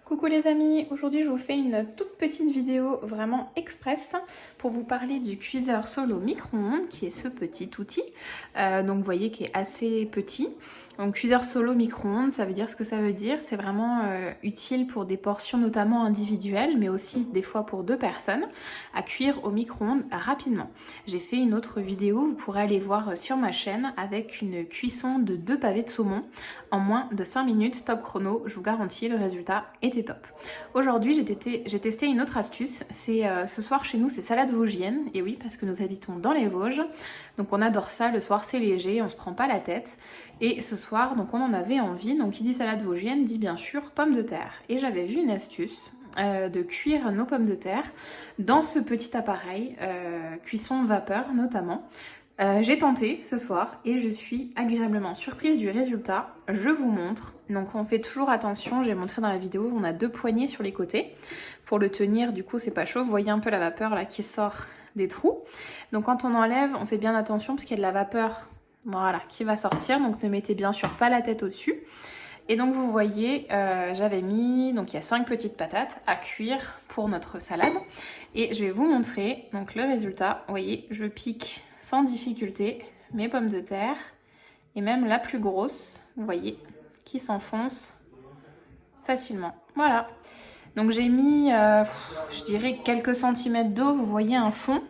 Coucou les amis, aujourd'hui je vous fais une toute petite vidéo vraiment express pour vous parler du cuiseur solo micro-ondes qui est ce petit outil, donc vous voyez qui est assez petit. Donc cuiseur solo micro-ondes, ça veut dire ce que ça veut dire, c'est vraiment utile pour des portions notamment individuelles mais aussi des fois pour 2 personnes à cuire au micro-ondes rapidement. J'ai fait une autre vidéo, vous pourrez aller voir sur ma chaîne avec une cuisson de 2 pavés de saumon en moins de 5 minutes, top chrono, je vous garantis le résultat était top. Aujourd'hui j'ai testé une autre astuce, c'est ce soir chez nous c'est salade vosgienne, et oui parce que nous habitons dans les Vosges, donc on adore ça, le soir c'est léger, on se prend pas la tête, et ce soir donc on en avait envie, donc qui dit salade vosgienne dit bien sûr pommes de terre, et j'avais vu une astuce de cuire nos pommes de terre dans ce petit appareil, cuisson vapeur notamment. J'ai tenté ce soir et je suis agréablement surprise du résultat. Je vous montre. Donc on fait toujours attention, j'ai montré dans la vidéo, on a 2 poignées sur les côtés. Pour le tenir, du coup c'est pas chaud. Vous voyez un peu la vapeur là qui sort des trous. Donc quand on enlève, on fait bien attention parce qu'il y a de la vapeur, voilà, qui va sortir. Donc ne mettez bien sûr pas la tête au-dessus. Et donc vous voyez, j'avais mis, donc il y a 5 petites patates à cuire pour notre salade. Et je vais vous montrer donc le résultat. Vous voyez, je pique sans difficulté mes pommes de terre. Et même la plus grosse, vous voyez, qui s'enfonce facilement. Voilà. Donc j'ai mis, je dirais, quelques centimètres d'eau. Vous voyez un fond.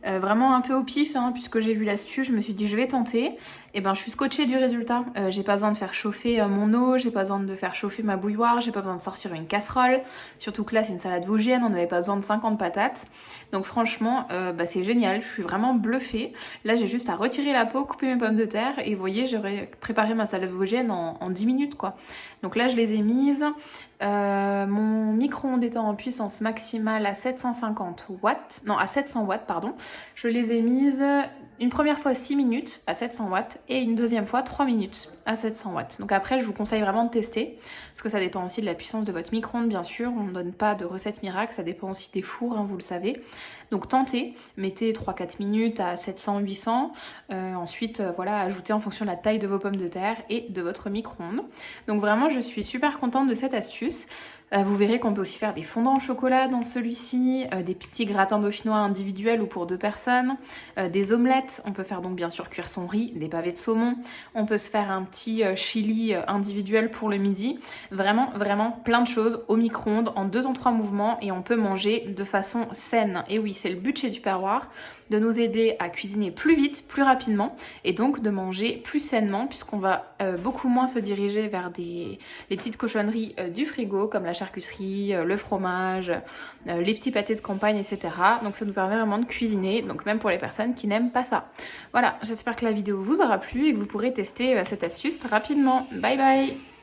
Vraiment un peu au pif, hein, puisque j'ai vu l'astuce, je me suis dit je vais tenter. Et ben je suis scotchée du résultat. J'ai pas besoin de faire chauffer mon eau, j'ai pas besoin de faire chauffer ma bouilloire, j'ai pas besoin de sortir une casserole. Surtout que là c'est une salade vosgienne, on n'avait pas besoin de 50 patates. Donc franchement, c'est génial, je suis vraiment bluffée. Là j'ai juste à retirer la peau, couper mes pommes de terre et vous voyez j'aurais préparé ma salade vosgienne en 10 minutes quoi. Donc là je les ai mises. Mon micro-ondes étant en puissance maximale à 750 watts, non à 700 watts pardon, je les ai mises une première fois 6 minutes à 700 watts et une deuxième fois 3 minutes à 700 watts. Donc après je vous conseille vraiment de tester parce que ça dépend aussi de la puissance de votre micro-ondes bien sûr, on ne donne pas de recette miracle, ça dépend aussi des fours, hein, vous le savez. Donc tentez, mettez 3-4 minutes à 700-800, ensuite voilà, ajoutez en fonction de la taille de vos pommes de terre et de votre micro-ondes. Donc vraiment je suis super contente de cette astuce. Vous verrez qu'on peut aussi faire des fondants au chocolat dans celui-ci, des petits gratins dauphinois individuels ou pour 2 personnes, des omelettes, on peut faire donc bien sûr cuire son riz, des pavés de saumon, on peut se faire un petit chili individuel pour le midi, vraiment plein de choses au micro-ondes en 2 en 3 mouvements et on peut manger de façon saine. Et oui, c'est le but chez Tupperware, de nous aider à cuisiner plus vite, plus rapidement et donc de manger plus sainement puisqu'on va beaucoup moins se diriger vers les petites cochonneries du frigo comme la charcuterie, le fromage, les petits pâtés de campagne, etc. Donc ça nous permet vraiment de cuisiner, donc même pour les personnes qui n'aiment pas ça. Voilà, j'espère que la vidéo vous aura plu et que vous pourrez tester cette astuce rapidement. Bye bye!